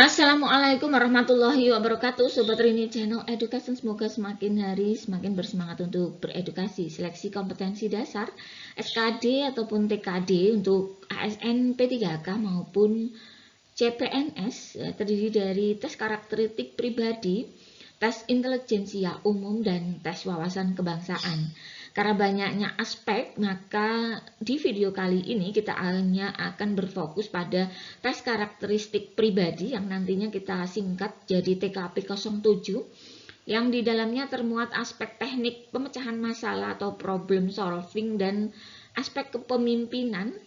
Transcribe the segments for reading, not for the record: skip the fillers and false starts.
Assalamualaikum warahmatullahi wabarakatuh, Sobat Rini Channel Education. Semoga semakin hari semakin bersemangat untuk beredukasi. Seleksi kompetensi dasar SKD ataupun TKD untuk ASN P3K maupun CPNS terdiri dari tes karakteristik pribadi, tes intelijensia umum, dan tes wawasan kebangsaan. Karena banyaknya aspek, maka di video kali ini kita hanya akan berfokus pada tes karakteristik pribadi yang nantinya kita singkat jadi TKP 07, yang di dalamnya termuat aspek teknik pemecahan masalah atau problem solving dan aspek kepemimpinan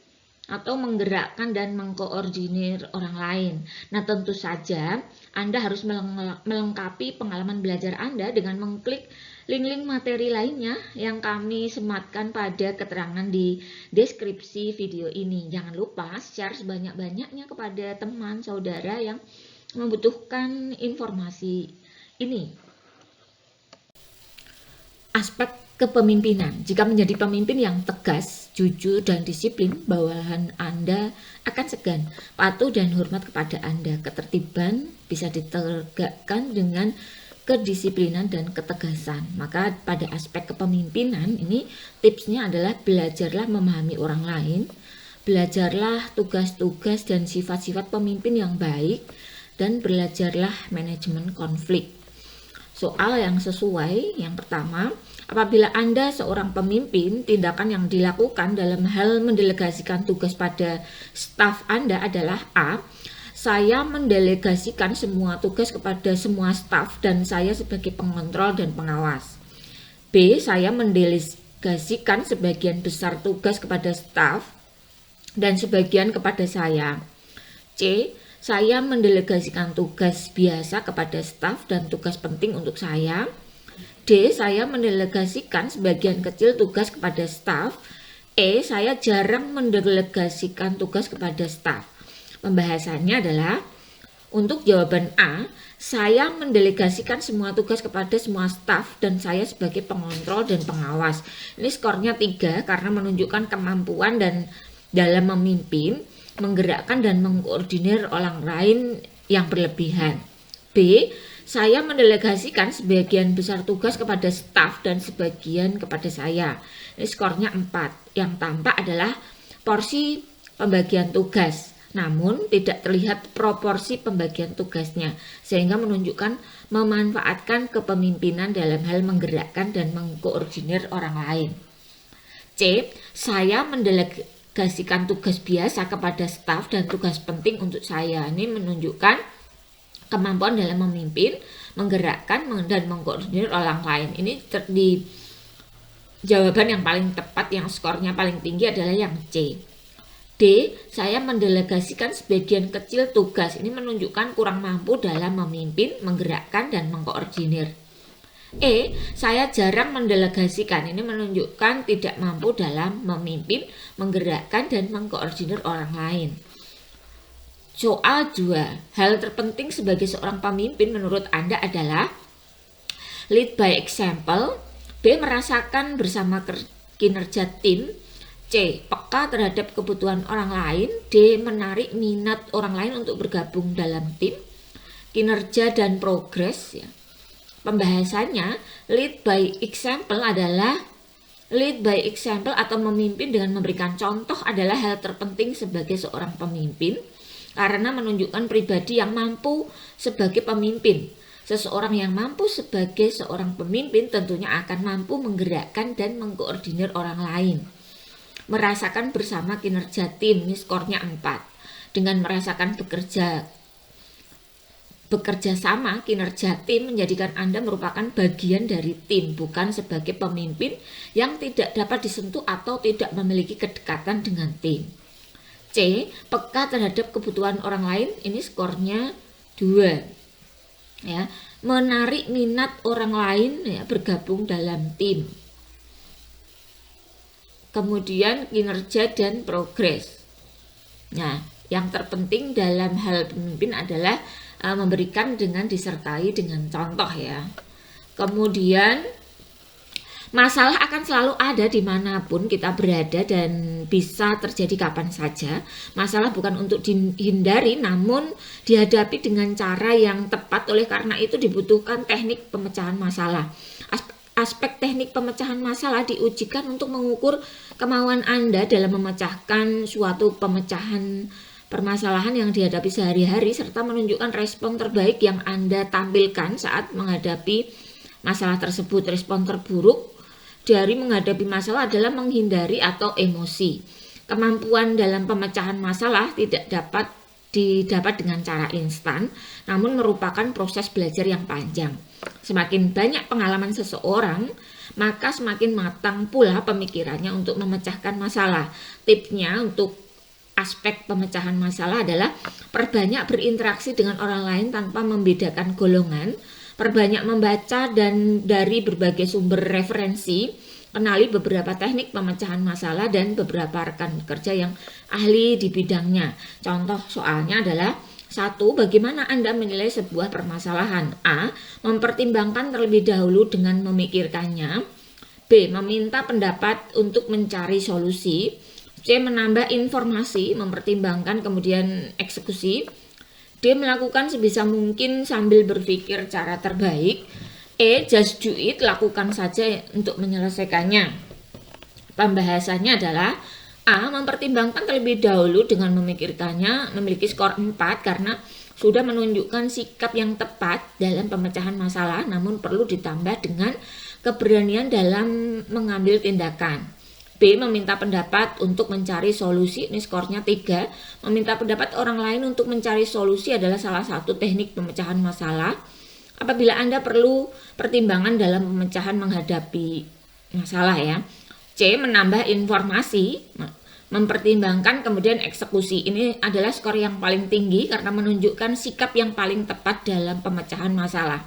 atau menggerakkan dan mengkoordinir orang lain. Nah, tentu saja Anda harus melengkapi pengalaman belajar Anda dengan mengklik link-link materi lainnya yang kami sematkan pada keterangan di deskripsi video ini. Jangan lupa share sebanyak-banyaknya kepada teman saudara yang membutuhkan informasi ini. Aspek kepemimpinan. Jika menjadi pemimpin yang tegas, jujur, dan disiplin, bawahan Anda akan segan, patuh, dan hormat kepada Anda. Ketertiban bisa ditegakkan dengan kedisiplinan dan ketegasan. Maka pada aspek kepemimpinan ini tipsnya adalah belajarlah memahami orang lain, belajarlah tugas-tugas dan sifat-sifat pemimpin yang baik, dan belajarlah manajemen konflik. Soal yang sesuai, yang pertama, apabila Anda seorang pemimpin, tindakan yang dilakukan dalam hal mendelegasikan tugas pada staf Anda adalah A. Saya mendelegasikan semua tugas kepada semua staf dan saya sebagai pengontrol dan pengawas. B. Saya mendelegasikan sebagian besar tugas kepada staf dan sebagian kepada saya. C. Saya mendelegasikan tugas biasa kepada staf dan tugas penting untuk saya. D. Saya mendelegasikan sebagian kecil tugas kepada staf. E. Saya jarang mendelegasikan tugas kepada staf. Pembahasannya adalah untuk jawaban A, saya mendelegasikan semua tugas kepada semua staf dan saya sebagai pengontrol dan pengawas. Ini skornya 3 karena menunjukkan kemampuan dan dalam memimpin, menggerakkan dan mengkoordinir orang lain yang berlebihan. B, saya mendelegasikan sebagian besar tugas kepada staf dan sebagian kepada saya. Ini skornya 4. Yang tampak adalah porsi pembagian tugas, namun tidak terlihat proporsi pembagian tugasnya, sehingga menunjukkan memanfaatkan kepemimpinan dalam hal menggerakkan dan mengkoordinir orang lain. C. Saya mendelegasikan tugas biasa kepada staf dan tugas penting untuk saya. Ini menunjukkan kemampuan dalam memimpin, menggerakkan dan mengkoordinir orang lain. Ini di jawaban yang paling tepat, yang skornya paling tinggi adalah yang C. D. Saya mendelegasikan sebagian kecil tugas. Ini menunjukkan kurang mampu dalam memimpin, menggerakkan, dan mengkoordinir. E. Saya jarang mendelegasikan. Ini menunjukkan tidak mampu dalam memimpin, menggerakkan, dan mengkoordinir orang lain. Soal 2. Hal terpenting sebagai seorang pemimpin menurut Anda adalah lead by example. B. Merasakan bersama kinerja tim. C. Peka terhadap kebutuhan orang lain. D. Menarik minat orang lain untuk bergabung dalam tim. Kinerja dan progres. Ya. Pembahasannya, lead by example adalah lead by example atau memimpin dengan memberikan contoh adalah hal terpenting sebagai seorang pemimpin karena menunjukkan pribadi yang mampu sebagai pemimpin. Seseorang yang mampu sebagai seorang pemimpin tentunya akan mampu menggerakkan dan mengkoordinir orang lain. Merasakan bersama kinerja tim, ini skornya 4. Dengan merasakan bekerja sama kinerja tim menjadikan Anda merupakan bagian dari tim, bukan sebagai pemimpin yang tidak dapat disentuh atau tidak memiliki kedekatan dengan tim. C. Peka terhadap kebutuhan orang lain, ini skornya 2. Ya, menarik minat orang lain ya, bergabung dalam tim. Kemudian kinerja dan progres. Nah, yang terpenting dalam hal pemimpin adalah memberikan dengan disertai dengan contoh ya. Kemudian Masalah akan selalu ada dimanapun kita berada dan bisa terjadi kapan saja. Masalah bukan untuk dihindari, namun dihadapi dengan cara yang tepat. Oleh karena itu dibutuhkan teknik pemecahan masalah. Aspek teknik pemecahan masalah diujikan untuk mengukur kemauan Anda dalam memecahkan suatu pemecahan permasalahan yang dihadapi sehari-hari, serta menunjukkan respon terbaik yang Anda tampilkan saat menghadapi masalah tersebut. Respon terburuk dari menghadapi masalah adalah menghindari atau emosi. Kemampuan dalam pemecahan masalah tidak dapat didapat dengan cara instan, namun merupakan proses belajar yang panjang. Semakin banyak pengalaman seseorang, maka semakin matang pula pemikirannya untuk memecahkan masalah. Tipsnya untuk aspek pemecahan masalah adalah perbanyak berinteraksi dengan orang lain tanpa membedakan golongan, perbanyak membaca dan dari berbagai sumber referensi, kenali beberapa teknik pemecahan masalah dan beberapa rekan kerja yang ahli di bidangnya. Contoh soalnya adalah: 1. Bagaimana Anda menilai sebuah permasalahan? A. Mempertimbangkan terlebih dahulu dengan memikirkannya. B. Meminta pendapat untuk mencari solusi. C. Menambah informasi, mempertimbangkan kemudian eksekusi. D. Melakukan sebisa mungkin sambil berpikir cara terbaik. E. Just do it, lakukan saja untuk menyelesaikannya. Pembahasannya adalah: A. Mempertimbangkan terlebih dahulu dengan memikirkannya, memiliki skor 4 karena sudah menunjukkan sikap yang tepat dalam pemecahan masalah, namun perlu ditambah dengan keberanian dalam mengambil tindakan. B. Meminta pendapat untuk mencari solusi, ini skornya 3. Meminta pendapat orang lain untuk mencari solusi adalah salah satu teknik pemecahan masalah. Apabila Anda perlu pertimbangan dalam pemecahan menghadapi masalah ya. C. Menambah informasi, mempertimbangkan kemudian eksekusi. Ini adalah skor yang paling tinggi karena menunjukkan sikap yang paling tepat dalam pemecahan masalah.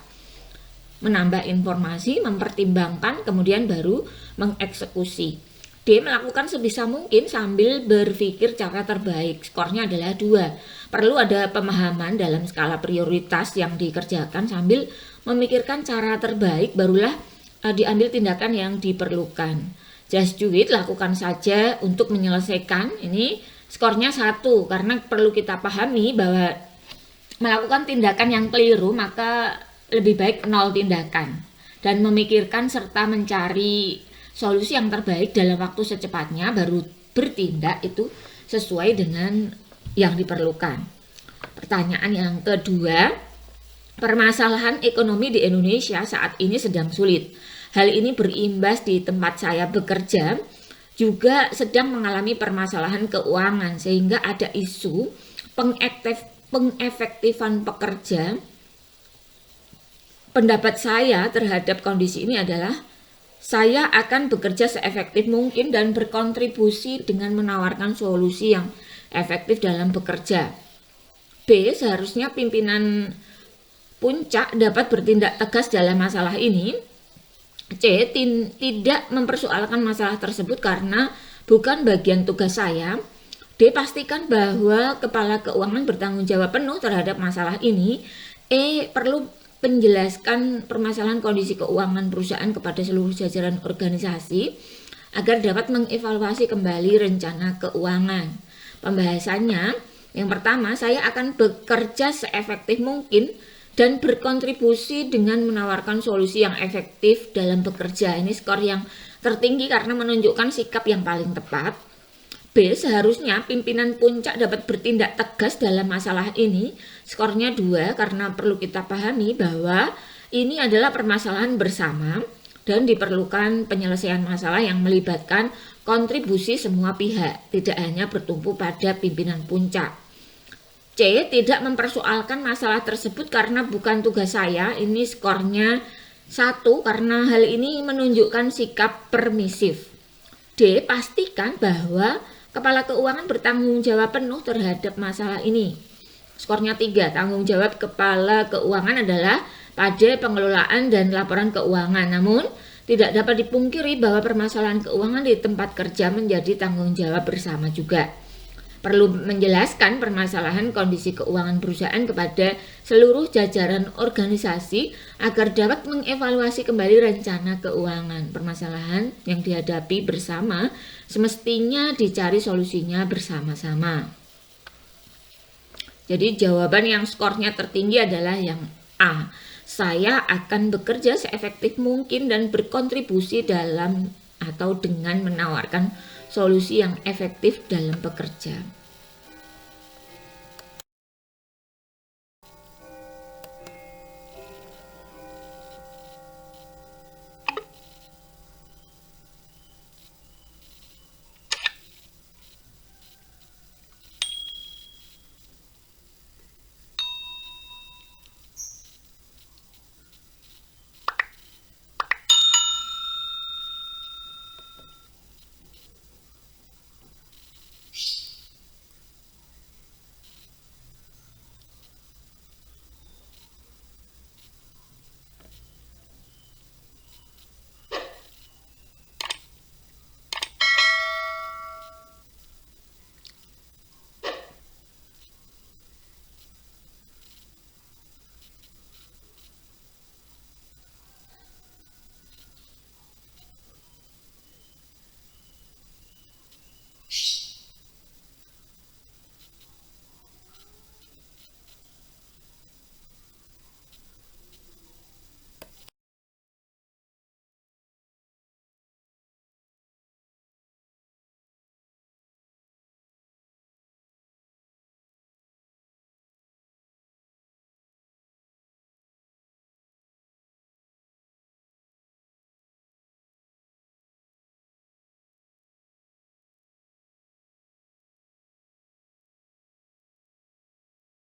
Menambah informasi, mempertimbangkan, kemudian baru mengeksekusi. D. Melakukan sebisa mungkin sambil berpikir cara terbaik. Skornya adalah 2. Perlu ada pemahaman dalam skala prioritas yang dikerjakan sambil memikirkan cara terbaik, barulah diambil tindakan yang diperlukan. Just do it, lakukan saja untuk menyelesaikan. Ini skornya 1 karena perlu kita pahami bahwa melakukan tindakan yang keliru maka lebih baik 0 tindakan, dan memikirkan serta mencari solusi yang terbaik dalam waktu secepatnya, baru bertindak itu sesuai dengan yang diperlukan. Pertanyaan yang kedua, permasalahan ekonomi di Indonesia saat ini sedang sulit. Hal ini berimbas di tempat saya bekerja juga sedang mengalami permasalahan keuangan, sehingga ada isu pengefektifan pekerja. Pendapat saya terhadap kondisi ini adalah: saya akan bekerja seefektif mungkin dan berkontribusi dengan menawarkan solusi yang efektif dalam bekerja. B. Seharusnya pimpinan puncak dapat bertindak tegas dalam masalah ini. C. Tidak mempersoalkan masalah tersebut karena bukan bagian tugas saya. D. Pastikan bahwa kepala keuangan bertanggung jawab penuh terhadap masalah ini. E. Perlu menjelaskan permasalahan kondisi keuangan perusahaan kepada seluruh jajaran organisasi agar dapat mengevaluasi kembali rencana keuangan. Pembahasannya, yang pertama, saya akan bekerja seefektif mungkin dan berkontribusi dengan menawarkan solusi yang efektif dalam bekerja. Ini skor yang tertinggi karena menunjukkan sikap yang paling tepat. B. Seharusnya pimpinan puncak dapat bertindak tegas dalam masalah ini. Skornya 2 karena perlu kita pahami bahwa ini adalah permasalahan bersama dan diperlukan penyelesaian masalah yang melibatkan kontribusi semua pihak, tidak hanya bertumpu pada pimpinan puncak. C. Tidak mempersoalkan masalah tersebut karena bukan tugas saya. Ini skornya 1 karena hal ini menunjukkan sikap permisif. D. Pastikan bahwa kepala keuangan bertanggung jawab penuh terhadap masalah ini. Skornya 3. Tanggung jawab kepala keuangan adalah pada pengelolaan dan laporan keuangan. Namun, tidak dapat dipungkiri bahwa permasalahan keuangan di tempat kerja menjadi tanggung jawab bersama juga. perlu menjelaskan permasalahan kondisi keuangan perusahaan kepada seluruh jajaran organisasi agar dapat mengevaluasi kembali rencana keuangan. Permasalahan yang dihadapi bersama semestinya dicari solusinya bersama-sama. Jadi jawaban yang skornya tertinggi adalah yang A. Saya akan bekerja seefektif mungkin dan berkontribusi dalam atau dengan menawarkan solusi yang efektif dalam bekerja.